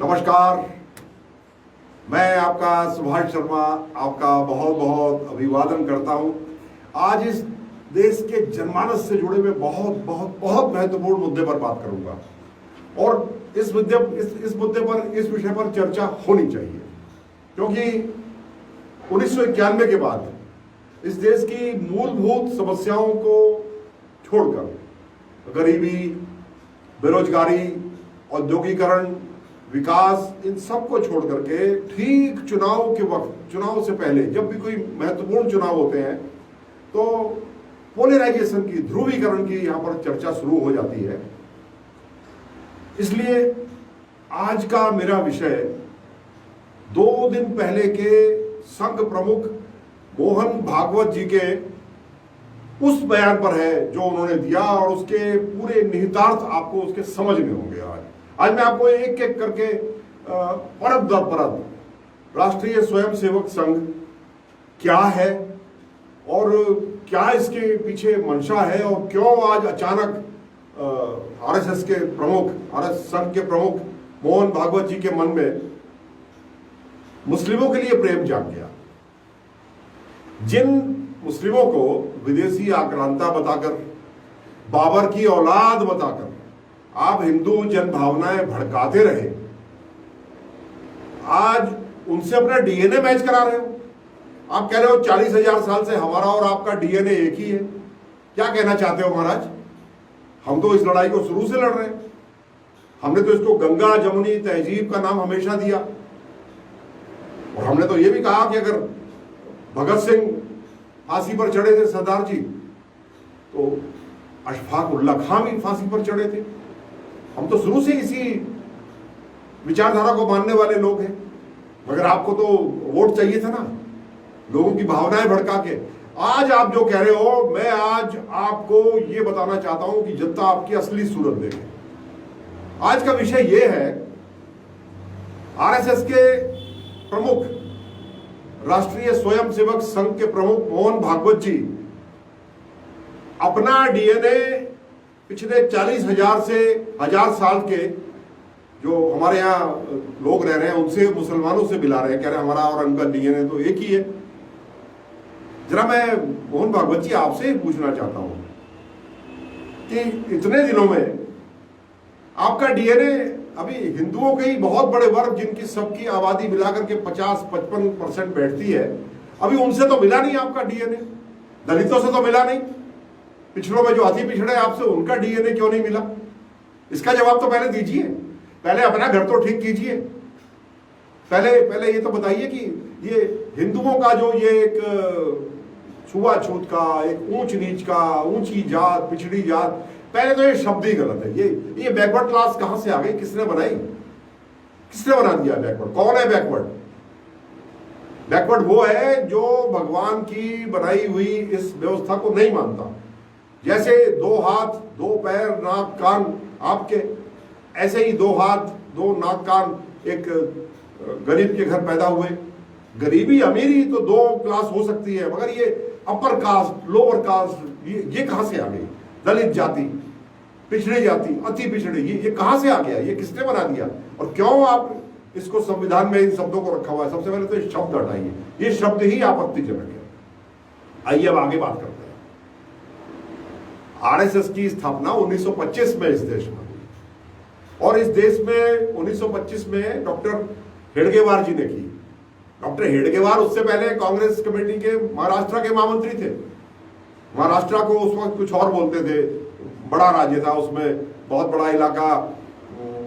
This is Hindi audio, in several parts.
नमस्कार, मैं आपका सुभाष शर्मा आपका बहुत बहुत अभिवादन करता हूं। आज इस देश के जनमानस से जुड़े हुए बहुत बहुत बहुत महत्वपूर्ण मुद्दे पर बात करूंगा और इस विषय पर चर्चा होनी चाहिए, क्योंकि 1991 के बाद इस देश की मूलभूत समस्याओं को छोड़कर गरीबी, बेरोजगारी, औद्योगिकरण, विकास, इन सब को छोड़ करके ठीक चुनाव के वक्त, चुनाव से पहले जब भी कोई महत्वपूर्ण चुनाव होते हैं तो पोलराइजेशन की, ध्रुवीकरण की यहां पर चर्चा शुरू हो जाती है। इसलिए आज का मेरा विषय 2 दिन पहले के संघ प्रमुख मोहन भागवत जी के उस बयान पर है जो उन्होंने दिया, और उसके पूरे निहितार्थ आपको उसके समझ में होंगे। आज मैं आपको एक एक करके परत दर परत राष्ट्रीय स्वयंसेवक संघ क्या है और क्या इसके पीछे मंशा है और क्यों आज अचानक आरएसएस के प्रमुख, आरएसएस संघ के प्रमुख मोहन भागवत जी के मन में मुस्लिमों के लिए प्रेम जाग गया। जिन मुस्लिमों को विदेशी आक्रांता बताकर, बाबर की औलाद बताकर आप हिंदू जन भावनाएं भड़काते रहे, आज उनसे अपना डीएनए मैच करा रहे हो। आप कह रहे हो 40,000 साल से हमारा और आपका डीएनए एक ही है। क्या कहना चाहते हो महाराज? हम तो इस लड़ाई को शुरू से लड़ रहे हैं। हमने तो इसको गंगा जमुनी तहजीब का नाम हमेशा दिया, और हमने तो ये भी कहा कि अगर भगत सिंह फांसी पर चढ़े थे, सरदार जी, तो अशफाक उल्लाह खां भी फांसी पर चढ़े थे। हम तो शुरू से इसी विचारधारा को मानने वाले लोग हैं। मगर आपको तो वोट चाहिए था ना, लोगों की भावनाएं भड़का के। आज आप जो कह रहे हो, मैं आज आपको ये बताना चाहता हूं कि जनता आपकी असली सूरत देखे। आज का विषय ये है, आरएसएस के प्रमुख, राष्ट्रीय स्वयंसेवक संघ के प्रमुख मोहन भागवत जी अपना डीएनए पिछले 40,000 से 1000 साल के जो हमारे यहाँ लोग रह रहे हैं उनसे, मुसलमानों से मिला रहे हैं। कह रहे हैं हमारा और उनका डीएनए तो एक ही है। जरा मैं मोहन भागवत जी आपसे पूछना चाहता हूं कि इतने दिनों में आपका डीएनए, अभी हिंदुओं के ही बहुत बड़े वर्ग जिनकी सबकी आबादी मिलाकर के 50-55% बैठती है, अभी उनसे तो मिला नहीं आपका डीएनए। दलितों से तो मिला नहीं, पिछड़ों में जो अति पिछड़े आपसे उनका डीएनए क्यों नहीं मिला? इसका जवाब तो पहले दीजिए। पहले अपना घर तो ठीक कीजिए। पहले ये तो बताइए कि ये हिंदुओं का जो ये एक छुआछूत का, एक ऊंच नीच का, ऊंची जात, पिछड़ी जात, पहले तो ये शब्द ही गलत है। ये बैकवर्ड क्लास कहां से आ गई? किसने बनाई? किसने बना दिया बैकवर्ड? कौन है बैकवर्ड? बैकवर्ड वो है जो भगवान की बनाई हुई इस व्यवस्था को नहीं मानता। जैसे 2 हाथ 2 पैर नाक कान आपके, ऐसे ही 2 हाथ 2 नाक कान एक गरीब के घर पैदा हुए। गरीबी अमीरी तो 2 क्लास हो सकती है, मगर ये अपर कास्ट, लोअर कास्ट, ये कहां से आ गई? दलित जाति, पिछड़ी जाति, अति पिछड़ी, ये कहां से आ गया? ये किसने बना दिया? और क्यों आप इसको संविधान में इन शब्दों को रखा हुआ है? सबसे पहले तो ये शब्द हटाइए, ये शब्द ही आपत्तिजनक है। आइए अब आगे बात करते हैं। आरएसएस की स्थापना 1925 में इस देश में हुई, और इस देश में 1925 में डॉक्टर हेडगेवार जी ने की। डॉक्टर हेडगेवार उससे पहले कांग्रेस कमेटी के महाराष्ट्र के महामंत्री थे। महाराष्ट्र को उस वक्त कुछ और बोलते थे, बड़ा राज्य था, उसमें बहुत बड़ा इलाका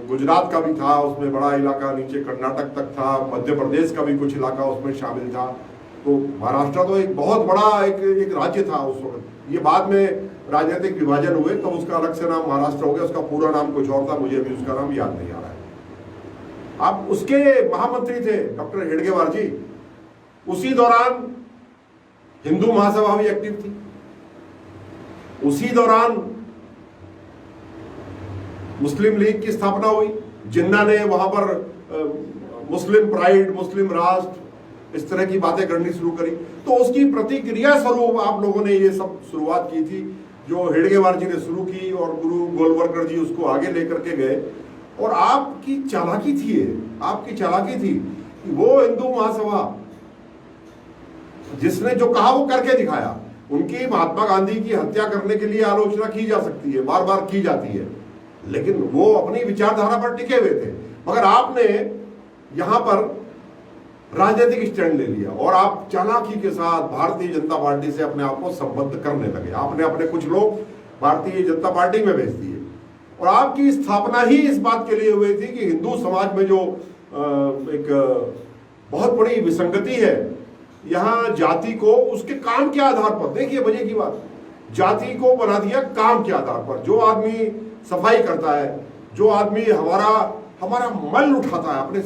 गुजरात का भी था, उसमें बड़ा इलाका नीचे कर्नाटक तक था, मध्य प्रदेश का भी कुछ इलाका उसमें शामिल था। तो महाराष्ट्र तो एक बहुत बड़ा एक राज्य था उस वक्त। ये बाद में राजनीतिक विभाजन हुए तब उसका अलग से नाम महाराष्ट्र हो गया, उसका पूरा नाम कुछ और था, मुझे अभी उसका नाम याद नहीं आ रहा है। अब उसके महामंत्री थे डॉक्टर हेडगेवार जी। उसी दौरान हिंदू महासभा भी एक्टिव थी। उसी दौरान मुस्लिम लीग की स्थापना हुई। जिन्ना ने वहां पर मुस्लिम प्राइड, मुस्लिम राष्ट्र, इस तरह की बातें करनी शुरू करी। तो उसकी प्रतिक्रिया स्वरूप आप लोगों ने ये सब शुरुआत की थी, जो हेडगेवार जी ने शुरू की, और गुरु गोलवलकर जी उसको आगे लेकर के गए। और आपकी चालाकी थी, आपकी चालाकी थी कि वो हिंदू महासभा जिसने जो कहा वो करके दिखाया। उनकी महात्मा गांधी की हत्या करने के लिए आलोचना की जा सकती है, बार बार की जाती है, लेकिन वो अपनी विचारधारा पर टिके हुए थे। मगर आपने यहां पर राजनीतिक स्टैंड ले लिया और आप चालाकी के साथ भारतीय जनता पार्टी से अपने आप को संबद्ध करने लगे। आपने अपने कुछ लोग भारतीय जनता पार्टी में भेज दिए और आपकी स्थापना ही इस बात के लिए हुई थी कि हिंदू समाज में जो एक बहुत बड़ी विसंगति है, यहाँ जाति को उसके काम के आधार पर, देखिए मजे की बात, जाति को बना दिया काम के आधार पर। जो आदमी सफाई करता है, जो आदमी हमारा मल उठाता है, अपने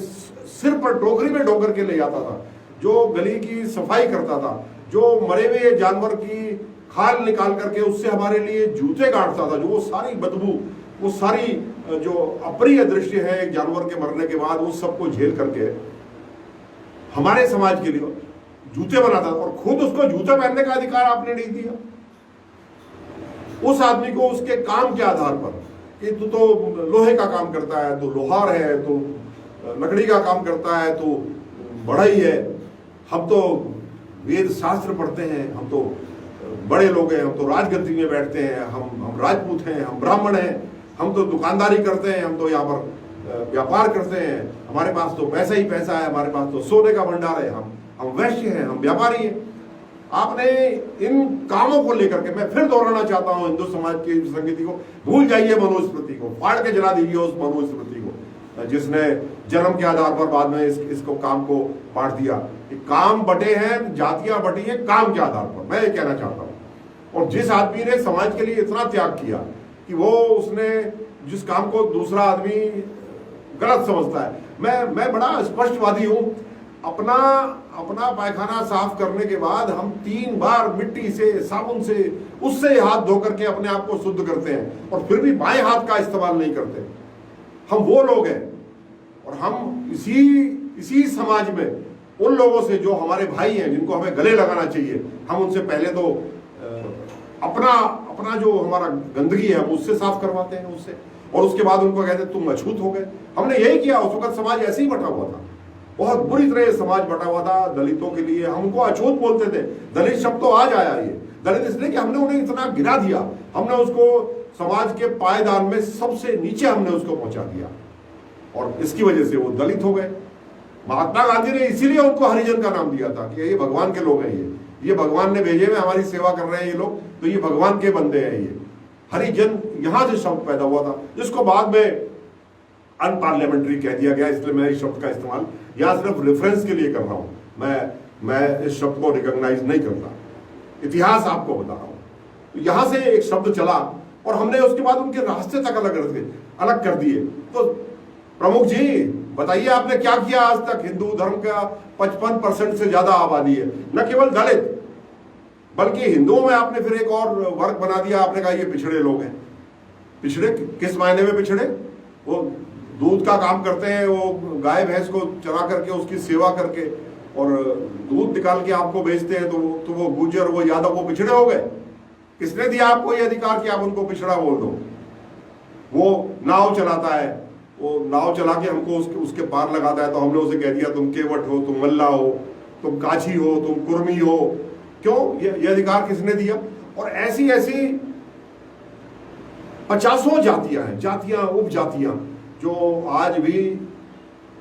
सिर पर टोकरी में ढोकर के ले जाता था, जो गली की सफाई करता था, जो मरे हुए जानवर की खाल निकाल करके उससे हमारे लिए जूते गाड़ता था, जो वो सारी बदबू, वो सारी जो अप्रिय दृश्य है एक जानवर के मरने के बाद, उस सबको झेल करके हमारे समाज के लिए जूते बनाता था और खुद उसको जूते पहनने का अधिकार आपने नहीं दिया। उस आदमी को उसके काम के आधार पर कि तू तो लोहे का काम करता है, तो लोहार है, तो लकड़ी का काम करता है, तो बढ़ई है, हम तो वेद शास्त्र पढ़ते हैं, हम तो बड़े लोग हैं, हम तो राजगद्दी में बैठते हैं, हम राजपूत हैं, हम ब्राह्मण हैं, हम तो दुकानदारी करते हैं, हम तो यहाँ पर व्यापार करते हैं, हमारे पास तो पैसा ही पैसा है, हमारे पास तो सोने का भंडार है, हम वैश्य हैं, हम व्यापारी हैं। आपने इन कामों को लेकर के, मैं फिर दोहराना चाहता हूं, हिंदू समाज की संगति को भूल जाइए, मनुस्मृति को फाड़ के जला दीजिए, उस मनुस्मृति को जिसने जन्म के आधार पर बाद में इसको काम को बांट दिया। काम बटे हैं, जातियां बटी हैं काम के आधार पर, मैं ये कहना चाहता हूं। और जिस आदमी ने समाज के लिए इतना त्याग किया कि वो उसने जिस काम को दूसरा आदमी गलत समझता है, मैं बड़ा स्पष्टवादी हूं। अपना पायखाना साफ करने के बाद हम 3 बार मिट्टी से, साबुन से, उससे हाथ धो करके अपने आप को शुद्ध करते हैं और फिर भी बाएं हाथ का इस्तेमाल नहीं करते। हम वो लोग हैं और हम इसी समाज में उन लोगों से जो हमारे भाई हैं, जिनको हमें गले लगाना चाहिए, हम उनसे पहले तो अपना जो हमारा गंदगी है वो उससे साफ करवाते हैं उससे, और उसके बाद उनको कहते हैं तुम अछूत हो गए। हमने यही किया। उस वक्त समाज ऐसे ही बटा हुआ था, बहुत बुरी तरह समाज बटा हुआ था दलितों के लिए। हमको अछूत बोलते थे। दलित शब्द तो आज आया ये दलित इसलिए कि हमने उन्हें इतना गिरा दिया, हमने उसको समाज के पायदान में सबसे नीचे हमने उसको पहुंचा दिया और इसकी वजह से वो दलित हो गए। महात्मा गांधी ने इसीलिए उनको हरिजन का नाम दिया था कि ये भगवान के लोग हैं, ये भगवान ने भेजे में हमारी सेवा कर रहे हैं ये लोग, तो ये भगवान के बंदे हैं। ये हरिजन यहां से शब्द पैदा हुआ था, जिसको बाद में अनपार्लियामेंट्री कह दिया गया। इसलिए मैं इस शब्द का इस्तेमाल यहाँ सिर्फ रेफरेंस के लिए कर रहा हूं। मैं इस शब्द को रिकॉग्नाइज नहीं करता, इतिहास आपको बता रहा हूं। यहां से एक शब्द चला और हमने उसके बाद उनके रास्ते तक अलग कर दिए। तो प्रमुख जी बताइए, आपने क्या किया आज तक? हिंदू धर्म का 55% से ज्यादा आबादी है, न केवल दलित बल्कि हिंदुओं में आपने फिर एक और वर्ग बना दिया। आपने कहा ये पिछड़े लोग हैं। पिछड़े किस मायने में पिछड़े? वो दूध का काम करते हैं, वो गाय भैंस को चरा करके उसकी सेवा करके और दूध निकाल के आपको बेचते हैं, तो वो गुर्जर, वो यादव, वो पिछड़े हो गए। किसने दिया आपको ये अधिकार कि आप उनको पिछड़ा बोल दो? वो नाव चलाता है, वो नाव चला के हमको उसके पार लगाता है, तो हमने उसे कह दिया तुम केवट हो, तुम मल्ला हो, तुम काछी हो, तुम कुर्मी हो। क्यों? ये अधिकार किसने दिया? और ऐसी 50 जातियां हैं, जातियां, उपजातियां जो आज भी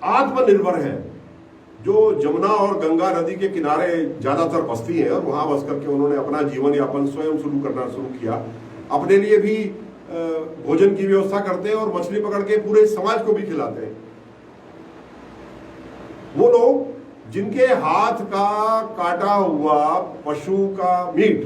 आत्मनिर्भर हैं, जो जमुना और गंगा नदी के किनारे ज्यादातर बसती हैं और वहां बस करके उन्होंने अपना जीवन यापन स्वयं शुरू किया। अपने लिए भी भोजन की व्यवस्था करते हैं और मछली पकड़ के पूरे समाज को भी खिलाते हैं। वो लोग जिनके हाथ का काटा हुआ पशु का मीट,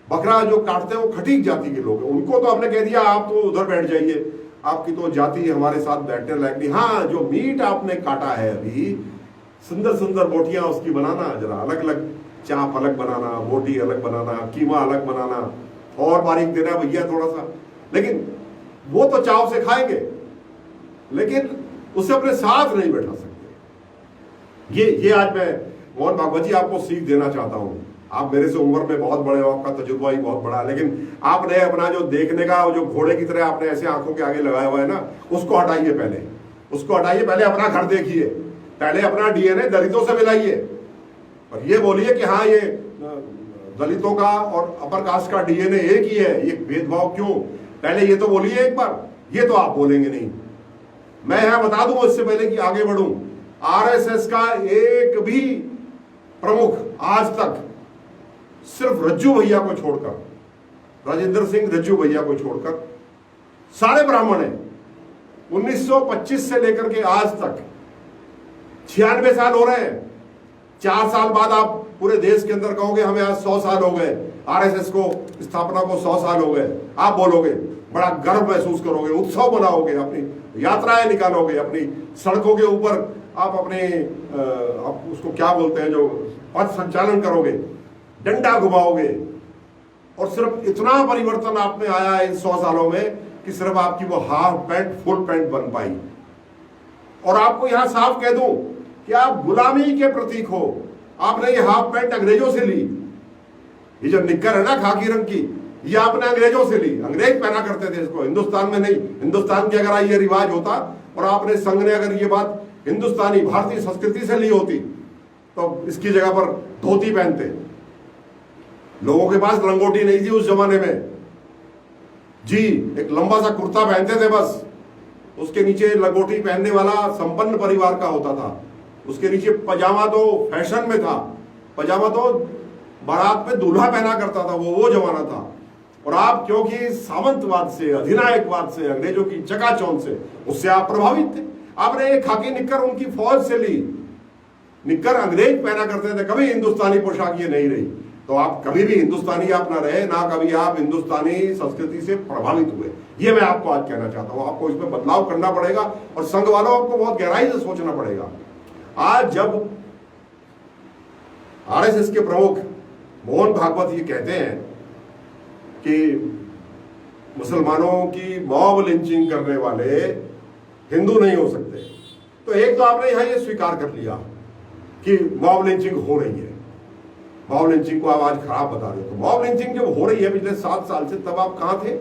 बकरा जो काटते हैं, वो खटीक जाति के लोग हैं। उनको तो हमने कह दिया आप तो उधर बैठ जाइए, आपकी तो जाति हमारे साथ बैठने लायक नहीं। हाँ, जो मीट आपने काटा है अभी, सुंदर सुंदर बोटियां उसकी बनाना, जरा अलग अलग चाप अलग बनाना, बोटी अलग बनाना, कीमा अलग बनाना, और बारीक देना भैया थोड़ा सा। लेकिन वो तो चाव से खाएंगे, लेकिन उसे अपने साथ नहीं बैठा सकते। ये आज मैं मोहन भागवत जी आपको सीख देना चाहता हूं आप मेरे से उम्र में बहुत बड़े हो, आपका तजुर्बा ही बहुत बड़ा है, लेकिन आपने अपना जो देखने का जो घोड़े की तरह आपने ऐसे आंखों के आगे लगाया हुआ है ना, उसको हटाइए पहले, उसको हटाइए। पहले अपना घर देखिए, पहले अपना डीएनए दलितों से मिलाइए और ये बोलिए कि हाँ ये दलितों का और अपर कास्ट का डीएनए एक ही है, ये भेदभाव क्यों? पहले ये तो बोलिए एक बार, ये तो आप बोलेंगे नहीं। मैं यहां बता दूं इससे पहले कि आगे बढ़ूं, आरएसएस का एक भी प्रमुख आज तक, सिर्फ रज्जू भैया को छोड़कर, राजेंद्र सिंह रज्जू भैया को छोड़कर सारे ब्राह्मण हैं। 1925 से लेकर के आज तक 96 साल हो रहे हैं। 4 साल बाद आप पूरे देश के अंदर कहोगे हमें आज 100 साल हो गए, आरएसएस को स्थापना को 100 साल हो गए, आप बोलोगे, बड़ा गर्व महसूस करोगे, उत्सव मनाओगे, अपनी यात्राएं निकालोगे, अपनी सड़कों के ऊपर आप अपने आप उसको क्या बोलते हैं जो पथ संचालन करोगे, डंडा घुमाओगे। और सिर्फ इतना परिवर्तन आप में आया है इन 100 सालों में कि सिर्फ आपकी वो हाफ पैंट फुल पैंट बन पाई। और आपको यहां साफ कह दूं कि आप गुलामी के प्रतीक हो। आपने ये हाफ पैंट अंग्रेजों से ली, ये जो निक्कर है ना खाकी रंग की, ये आपने अंग्रेजों से ली। अंग्रेज पहना करते थे इसको, हिंदुस्तान में नहीं। हिंदुस्तान के अगर ये रिवाज होता और आपने संघ ने अगर ये बात हिंदुस्तानी भारतीय संस्कृति से ली होती तो इसकी जगह पर धोती पहनते। लोगों के पास लंगोटी नहीं थी उस जमाने में जी, एक लंबा सा कुर्ता पहनते थे बस, उसके नीचे लंगोटी पहनने वाला संपन्न परिवार का होता था। उसके नीचे पजामा तो फैशन में था, पजामा तो बारात में दूल्हा पहना करता था, वो जमाना था। और आप क्योंकि सामंतवाद से, अधिनायकवाद से, अंग्रेजों की चकाचौंध से, उससे आप प्रभावित थे। आपने एक खाकी निक्कर उनकी फौज से ली। निक्कर अंग्रेज पहना करते थे, कभी हिंदुस्तानी पोशाक ये नहीं रही। तो आप कभी भी हिंदुस्तानी आप ना रहे, ना कभी आप हिंदुस्तानी संस्कृति से प्रभावित हुए। ये मैं आपको आज कहना चाहता हूं। आपको इसमें बदलाव करना पड़ेगा और संघ वालों आपको बहुत गहराई से सोचना पड़ेगा। आज जब आरएसएस के प्रमुख मोहन भागवत ये कहते हैं कि मुसलमानों की मॉब लिंचिंग करने वाले हिंदू नहीं हो सकते, तो एक तो आपने यहां ये स्वीकार कर लिया कि मॉब लिंचिंग हो रही है। मॉब लिंचिंग को आप आज खराब बता रहे हो। तो मॉब लिंचिंग जब हो रही है पिछले 7 साल से, तब आप कहां थे?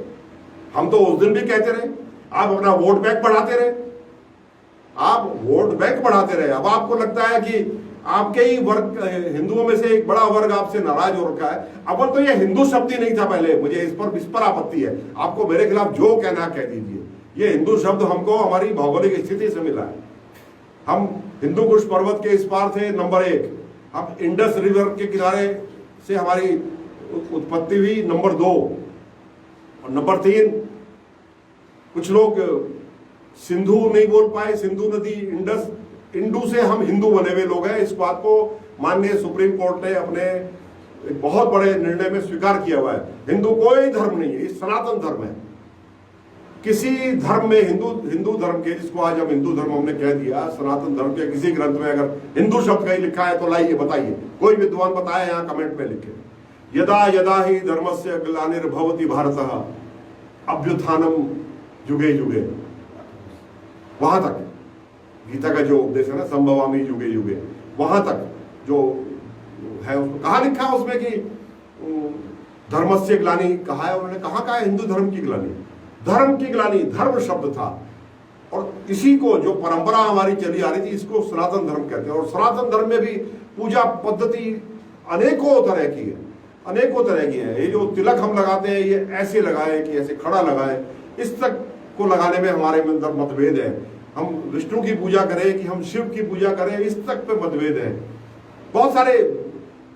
हम तो उस दिन भी कहते रहे, आप अपना वोट बैंक बढ़ाते रहे, आप वोट बैंक बढ़ाते रहे। अब आपको लगता है कि आपके ही वर्ग, हिंदुओं में से एक बड़ा वर्ग आपसे नाराज हो रखा है। अब तो ये हिंदू शब्द ही नहीं था पहले, मुझे इस पर आपत्ति है। आपको मेरे खिलाफ जो कहना कह दीजिए, ये हिंदू शब्द हमको हमारी भौगोलिक स्थिति से मिला है। हम हिंदू कुश पर्वत के इस पार थे, नंबर 1। हम इंडस रिवर के किनारे से हमारी उत्पत्ति हुई, नंबर 2। और नंबर 3, कुछ लोग सिंधु नहीं बोल पाए, सिंधु नदी, इंडस, इंडू से हम हिंदू बने हुए लोग हैं। इस बात को माननीय सुप्रीम कोर्ट ने अपने एक बहुत बड़े निर्णय में स्वीकार किया हुआ है। हिंदू कोई धर्म नहीं है, ये सनातन धर्म है। किसी धर्म में हिंदू धर्म के, जिसको आज हम हिंदू धर्म हमने कह दिया, सनातन धर्म के किसी ग्रंथ में अगर हिंदू शब्द कहीं लिखा है तो लाइए, बताइए, कोई विद्वान बताए, यहाँ कमेंट में लिखे। यदा यदा ही धर्मस्य ग्लानिर्भवति भारतः अभ्युत्थानम युगे युगे, वहां तक गीता का जो उपदेश है ना, संभवामि युगे युगे, वहां तक जो है उसको कहाँ लिखा है उसमें कि धर्मस्य ग्लानि कहा है उन्होंने? कहाँ कहा है हिंदू धर्म की ग्लानि? धर्म की ग्लानि, धर्म शब्द था। और इसी को जो परंपरा हमारी चली आ रही थी, इसको सनातन धर्म कहते हैं। और सनातन धर्म में भी पूजा पद्धति अनेकों तरह की है, अनेकों तरह की है। ये जो तिलक हम लगाते हैं, ये ऐसे लगाए कि ऐसे खड़ा लगाए, इस तक को लगाने में हमारे अंदर मतभेद है। हम विष्णु की पूजा करें कि हम शिव की पूजा करें, इस तक पे मतभेद है। बहुत सारे,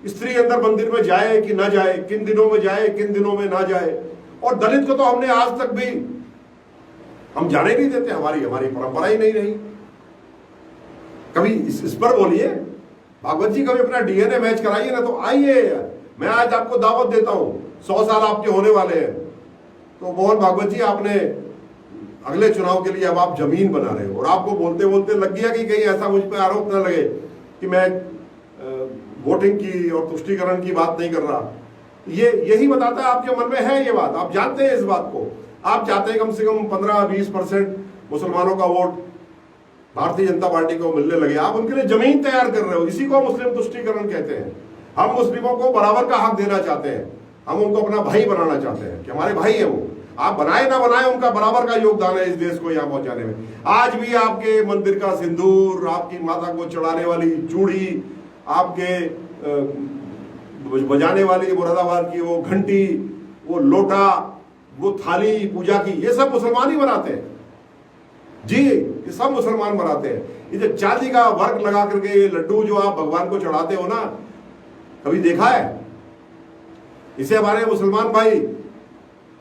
स्त्री अंदर मंदिर में जाए कि ना जाए, किन दिनों में जाए, किन दिनों में ना जाए। और दलित को तो हमने आज तक भी हम जाने नहीं देते, हमारी परंपरा ही नहीं रही। कभी इस पर बोलिए भागवत जी, कभी अपना डीएनए मैच कराइए ना, तो आइए, मैं आज आपको दावत देता हूं। 100 साल आपके होने वाले हैं, तो मोहन भागवत जी, आपने अगले चुनाव के लिए अब आप जमीन बना रहे हो। और आपको बोलते बोलते लग गया कि कहीं ऐसा मुझ पर आरोप न लगे कि मैं वोटिंग की और तुष्टीकरण की बात नहीं कर रहा। ये यही बताता है आपके मन में है ये बात, आप जानते हैं इस बात को। आप चाहते हैं कम से कम 15-20% मुसलमानों का वोट भारतीय जनता पार्टी को मिलने लगे। आप उनके लिए जमीन तैयार कर रहे हो, इसी को मुस्लिम तुष्टीकरण कहते हैं। हम मुस्लिमों को बराबर का हक देना चाहते हैं, हम उनको अपना भाई बनाना चाहते हैं कि हमारे भाई है वो। आप बनाए ना बनाए, उनका बराबर का योगदान है इस देश को यहाँ पहुंचाने में। आज भी आपके मंदिर का सिंदूर, आपकी माता को चढ़ाने वाली चूड़ी, आपके बजाने वाली मुरादाबाद की वो घंटी, वो लोटा, वो थाली पूजा की, ये सब मुसलमान ही बनाते हैं जी, ये सब मुसलमान बनाते हैं। ये जो चांदी का वर्क लगा करके ये लड्डू जो आप भगवान को चढ़ाते हो ना, कभी देखा है? इसे हमारे मुसलमान भाई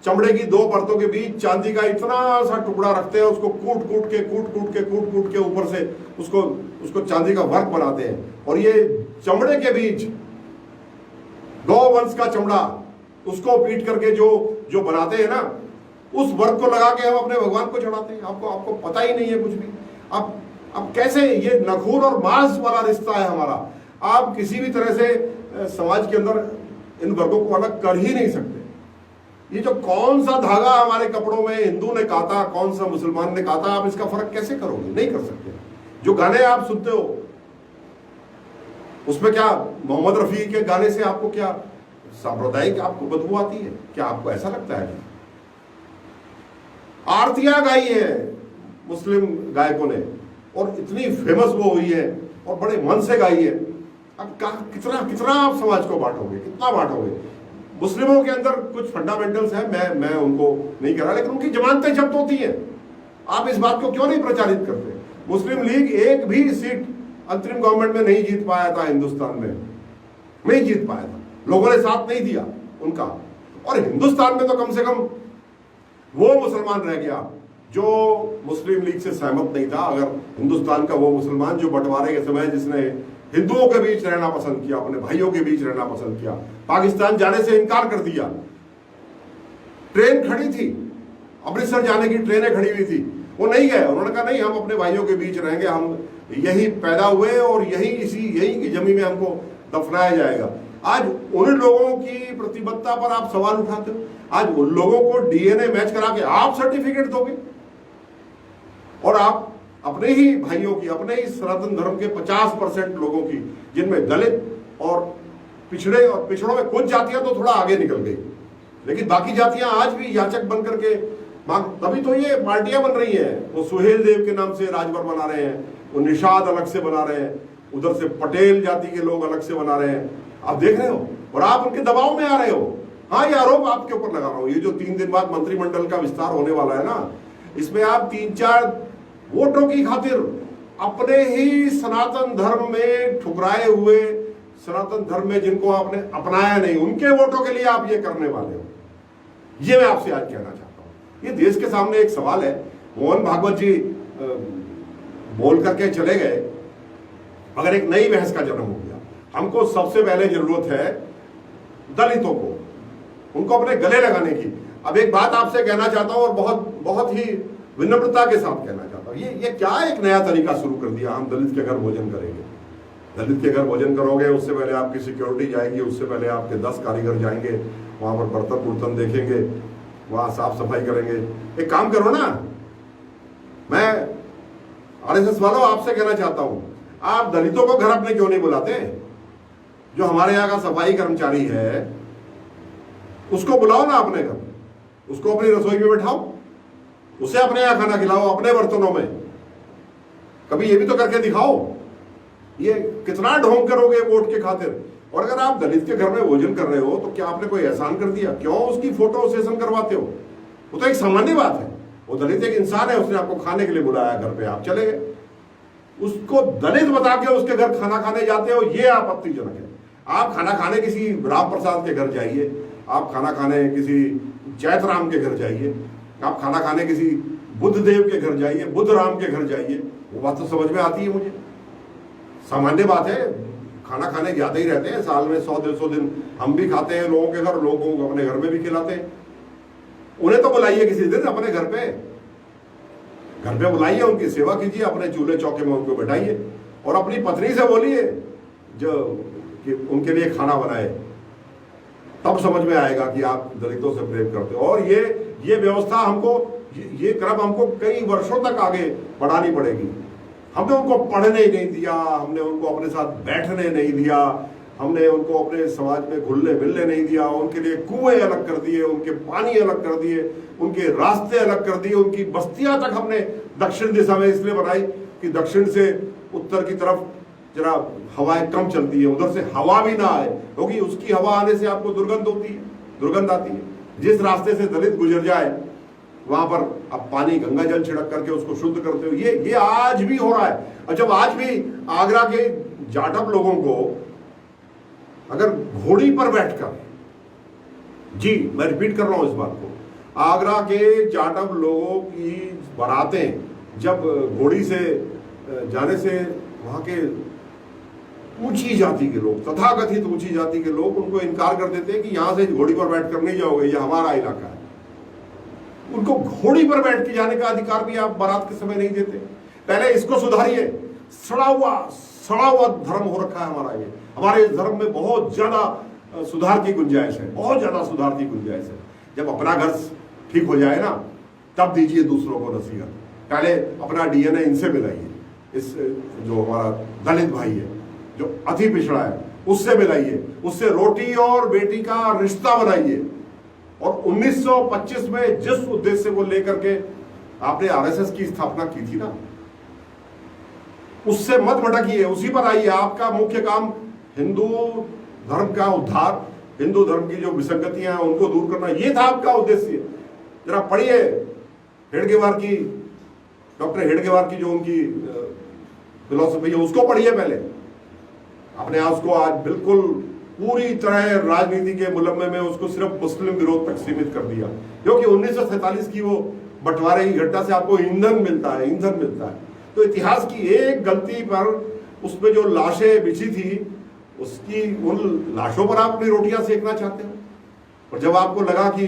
चमड़े की 2 परतों के बीच चांदी का इतना सा टुकड़ा रखते हैं, उसको कूट कूट के ऊपर से उसको चांदी का वर्क बनाते हैं। और ये चमड़े के बीच गौ वंश का चमड़ा, उसको पीट करके जो बनाते हैं ना, उस वर्क को लगा के हम अपने भगवान को चढ़ाते हैं। आपको पता ही नहीं है कुछ भी। अब कैसे ये नखून और मांस वाला रिश्ता है हमारा। आप किसी भी तरह से समाज के अंदर इन वर्गों को अलग कर ही नहीं सकते। ये जो कौन सा धागा हमारे कपड़ों में हिंदू ने काता, कौन सा मुसलमान ने काता, आप इसका फर्क कैसे करोगे? नहीं कर सकते। जो गाने आप सुनते हो उसमें क्या मोहम्मद रफी के गाने से आपको क्या सांप्रदायिक आपको बदबू आती है? क्या आपको ऐसा लगता है? आरतियां गाई है मुस्लिम गायकों ने और इतनी फेमस वो हुई है और बड़े मन से गाई है। अब कितना आप समाज को बांटोगे, कितना बांटोगे? मुस्लिमों के अंदर कुछ फंडामेंटल्स हैं, मैं उनको नहीं कह रहा, लेकिन उनकी जमानतें जब्त होती हैं। आप इस बात को क्यों नहीं प्रचारित करते? मुस्लिम लीग एक भी सीट अंतरिम गवर्नमेंट में नहीं जीत पाया था हिंदुस्तान में, नहीं जीत पाया था, लोगों ने साथ नहीं दिया उनका। और हिंदुस्तान में तो कम से कम वो मुसलमान रह गया जो मुस्लिम लीग से सहमत नहीं था। अगर हिंदुस्तान का वो मुसलमान जो बंटवारे के समय जिसने हिंदुओं के बीच रहना पसंद किया, अपने भाइयों के बीच रहना पसंद किया, पाकिस्तान जाने से इनकार कर दिया। ट्रेन खड़ी थी, अमृतसर जाने की ट्रेनें खड़ी हुई थी, वो नहीं गए। उन्होंने कहा नहीं, हम अपने भाइयों के बीच रहेंगे, हम यही पैदा हुए और यही की जमीन में हमको दफनाया जाएगा। आज उन लोगों की प्रतिबद्धता पर आप सवाल उठाते हो। आज उन लोगों को डीएनए मैच करा के आप सर्टिफिकेट दोगे और आप अपने ही भाइयों की, अपने ही सनातन धर्म के 50% लोगों की, जिनमें दलित और पिछड़ों में कुछ जातियां तो थोड़ा आगे निकल गई, लेकिन बाकी जातियां आज भी याचक बन करके तभी तो ये पार्टियां बन रही हैं। वो सुहेल देव के नाम से राजभर बना रहे हैं, वो निषाद अलग से बना रहे हैं, उधर से पटेल जाति के लोग अलग से बना रहे हैं। आप देख रहे हो और आप उनके दबाव में आ रहे हो। हाँ, ये आरोप आपके ऊपर लगा रहा हूं। ये जो 3 दिन बाद मंत्रिमंडल का विस्तार होने वाला है ना, इसमें आप 3-4 वोटों की खातिर अपने ही सनातन धर्म में ठुकराए हुए, सनातन धर्म में जिनको आपने अपनाया नहीं, उनके वोटों के लिए आप ये करने वाले हो। ये मैं आपसे आज कहना चाहता हूं। ये देश के सामने एक सवाल है। मोहन भागवत जी बोल करके चले गए, मगर एक नई बहस का जन्म हो गया। हमको सबसे पहले जरूरत है दलितों को, उनको अपने गले लगाने की। अब एक बात आपसे कहना चाहता हूं और बहुत ही विनम्रता के साथ कहना चाहता हूं। ये क्या एक नया तरीका शुरू कर दिया, हम दलित के घर भोजन करेंगे। दलित के घर भोजन करोगे, उससे पहले आपकी सिक्योरिटी जाएगी, उससे पहले आपके 10 कारीगर जाएंगे, वहां पर बर्तन देखेंगे, वहां साफ सफाई करेंगे। एक काम करो ना, मैं आरएसएस वालों आपसे कहना चाहता हूं, आप दलितों को घर अपने क्यों नहीं बुलाते? जो हमारे यहाँ का सफाई कर्मचारी है उसको बुलाओ ना अपने घर, उसको अपनी रसोई में बैठाओ, उसे अपने यहाँ खाना खिलाओ, अपने बर्तनों में। कभी ये भी तो करके दिखाओ। ये कितना ढोंग करोगे वोट के खातिर? और अगर आप दलित के घर में भोजन कर रहे हो तो क्या आपने कोई एहसान कर दिया? क्यों उसकी फोटो सेशन करवाते हो? वो तो एक सामान्य बात है। वो दलित एक इंसान है, उसने आपको खाने के लिए बुलाया घर पे, आप चले गए। उसको दलित बता के उसके घर खाना खाने जाते हो, ये आपत्तिजनक है। आप खाना खाने किसी राम प्रसाद के घर जाइए, आप खाना खाने किसी जैतराम के घर जाइए, आप खाना खाने किसी बुद्ध देव के घर जाइए, बुद्ध राम के घर जाइए। वो बात तो समझ में आती है मुझे, सामान्य बात है। खाना खाने जाते ही रहते हैं, साल में 100-150 दिन हम भी खाते हैं लोगों के घर, लोगों को अपने घर में भी खिलाते हैं। उन्हें तो बुलाइए किसी दिन अपने घर पे बुलाइए, उनकी सेवा कीजिए, अपने चूल्हे चौके में उनको बैठाइए और अपनी पत्नी से बोलिए जो कि उनके लिए खाना बनाए। तब समझ में आएगा कि आप दलितों से प्रेम करते हो। और ये व्यवस्था हमको, ये क्रम हमको कई वर्षों तक आगे बढ़ानी पड़ेगी। हमने उनको पढ़ने नहीं दिया, हमने उनको अपने साथ बैठने नहीं दिया, हमने उनको अपने समाज में घुलने मिलने नहीं दिया, उनके लिए कुएं अलग कर दिए, उनके पानी अलग कर दिए, उनके रास्ते अलग कर दिए, उनकी बस्तियां तक हमने दक्षिण दिशा में इसलिए बनाई कि दक्षिण से उत्तर की तरफ जरा हवाएं कम चलती है, उधर से हवा भी ना आए, क्योंकि उसकी हवा आने से आपको दुर्गंध होती है, दुर्गंध आती है। जिस रास्ते से दलित गुजर जाए वहां पर आप पानी गंगा जल छिड़क करके उसको शुद्ध करते हो। ये आज भी हो रहा है। और जब आज भी आगरा के जाटव लोगों को अगर घोड़ी पर बैठकर, जी मैं रिपीट कर रहा हूं इस बात को, आगरा के जाटव लोगों की बारातें जब घोड़ी से जाने से वहां के ऊंची जाति के लोग, तथाकथित ऊंची जाति के लोग उनको इनकार कर देते हैं कि यहां से घोड़ी पर बैठ कर नहीं जाओगे, ये हमारा इलाका है। उनको घोड़ी पर बैठ के जाने का अधिकार भी आप बारात के समय नहीं देते। पहले इसको सुधारिए। सड़ा हुआ धर्म हो रखा है हमारा ये। हमारे धर्म में बहुत ज्यादा सुधार की गुंजाइश है, बहुत ज्यादा सुधार की गुंजाइश है। जब अपना घर ठीक हो जाए ना, तब दीजिए दूसरों को नसीहत। पहले अपना डीएनए इनसे मिलाइए, इस जो हमारा दलित भाई है, जो अति पिछड़ा है, उससे मिलाइए, उससे रोटी और बेटी का रिश्ता बनाइए। और 1925 में जिस उद्देश्य को लेकर के आपने आरएसएस की स्थापना की थी ना, उससे मत भटकिए, उसी पर आइए। आपका मुख्य काम हिंदू धर्म का उद्धार, हिंदू धर्म की जो विसंगतियां हैं उनको दूर करना, ये था आपका उद्देश्य। जरा पढ़िए हेडगेवार की, डॉक्टर हेडगेवार की जो उनकी फिलॉसफी है उसको पढ़िए पहले। आपने उसको आज बिल्कुल पूरी तरह राजनीति के मुलम्मे में उसको सिर्फ मुस्लिम विरोध तक सीमित कर दिया, क्योंकि 1947 की वो बंटवारे की घटना से आपको ईंधन मिलता है। तो इतिहास की एक गलती पर उसमें जो लाशें बिछी थी, उसकी उन लाशों पर आप अपनी रोटियां सेकना चाहते हो। और जब आपको लगा कि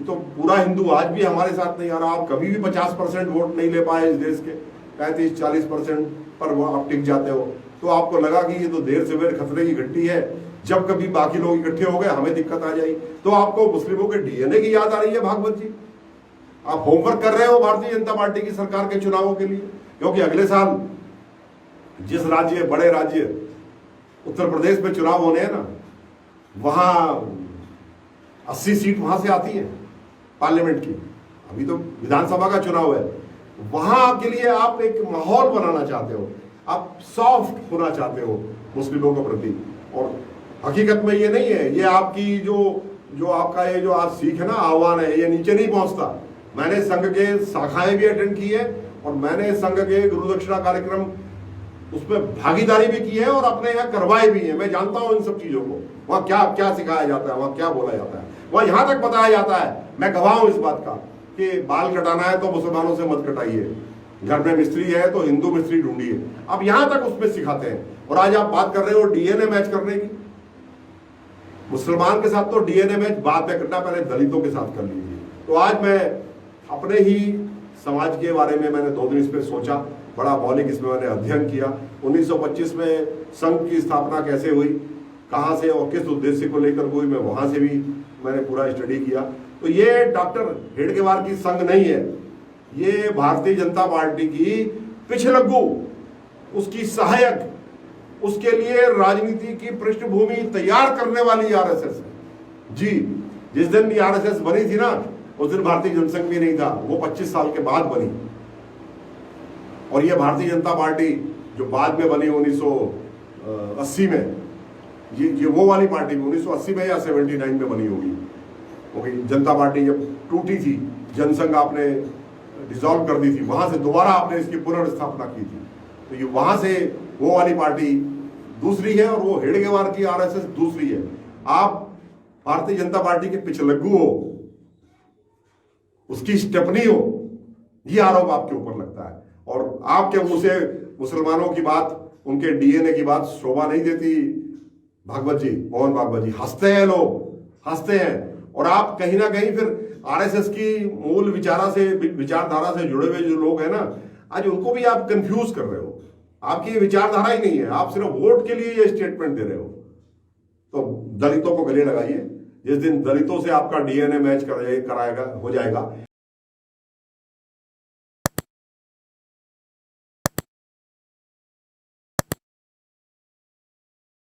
तो पूरा हिंदू आज भी हमारे साथ नहीं आ रहा, आप कभी भी 50% वोट नहीं ले पाए इस देश के, 35-40% पर वो आप टिक जाते हो, तो आपको लगा कि ये तो देर सवेर खतरे की घंटी है, जब कभी बाकी लोग इकट्ठे हो गए हमें दिक्कत आ जाएगी। तो आपको मुस्लिमों के डीएनए की याद आ रही है भागवत जी। आप होमवर्क कर रहे हो भारतीय जनता पार्टी की सरकार के चुनावों के लिए, क्योंकि अगले साल जिस राज्य, बड़े राज्य उत्तर प्रदेश में चुनाव होने हैं ना, वहां 80 सीट वहां से आती है पार्लियामेंट की। अभी तो विधानसभा का चुनाव है, वहां के लिए आप एक माहौल बनाना चाहते हो, आप सॉफ्ट होना चाहते हो मुस्लिमों के प्रति। और हकीकत में ये नहीं है, ये आपकी जो आपका ये जो आज सीख है ना, आह्वान है, ये नीचे नहीं पहुंचता। मैंने संघ के शाखाएं भी अटेंड की है और मैंने संघ के गुरु दक्षिणा कार्यक्रम उसमें भागीदारी भी की है और अपने यहाँ करवाए भी है। मैं जानता हूं इन सब चीजों को, वहां क्या क्या सिखाया जाता है, वहां क्या बोला जाता है, वहां यहां तक बताया जाता है। मैं गवाह हूं इस बात का कि बाल कटाना है तो मुसलमानों से मत कटाइए, घर में मिस्त्री है तो हिंदू मिस्त्री ढूंढिए। अब यहां तक उसमें सिखाते हैं। और आज आप बात कर रहे हो डीएनए मैच करने की, मुसलमान के साथ तो डीएनए मैच बाद में करना, पहले दलितों के साथ कर लीजिए। तो आज मैं अपने ही समाज के बारे में मैंने 2 दिन इस पर सोचा, बड़ा मौलिक इसमें मैंने अध्ययन किया। 1925 में संघ की स्थापना कैसे हुई, कहां से और किस उद्देश्य को लेकर हुई, मैं वहां से भी मैंने पूरा स्टडी किया। तो ये डॉक्टर हेडगेवार की संघ नहीं है, ये भारतीय जनता पार्टी की पिछलग्गू, उसकी सहायक, उसके लिए राजनीति की पृष्ठभूमि तैयार करने वाली आरएसएस है। जी, जिस दिन भी आरएसएस बनी थी ना, उस दिन भारतीय जनसंघ भी नहीं था, वो 25 साल के बाद बनी। और ये भारतीय जनता पार्टी जो बाद में बनी 1980 में, ये वो वाली पार्टी 1980 में या 79 में बनी होगी। क्योंकि जनता पार्टी जब टूटी थी, जनसंघ आपने डिसॉल्व कर दी थी, वहां से दोबारा आपने इसकी पुनर्स्थापना की थी। तो ये वहां से वो वाली पार्टी दूसरी है और वो हेडगेवार की आरएसएस दूसरी है। आप भारतीय जनता पार्टी के पिछलग्गू हो, उसकी स्टेपनी हो, ये आरोप आपके ऊपर लगता है। और आपके मुंह से मुसलमानों की बात, उनके डीएनए की बात शोभा नहीं देती। भागवत जी, मोहन भागवत जी, हंसते हैं लोग, हंसते हैं। और आप कहीं ना कहीं फिर आरएसएस की मूल विचारधारा से जुड़े हुए जो लोग हैं ना, आज उनको भी आप कंफ्यूज कर रहे हो। आपकी ये विचारधारा ही नहीं है, आप सिर्फ वोट के लिए ये स्टेटमेंट दे रहे हो। तो दलितों को गले लगाइए। जिस दिन दलितों से आपका डीएनए मैच कराएगा हो जाएगा,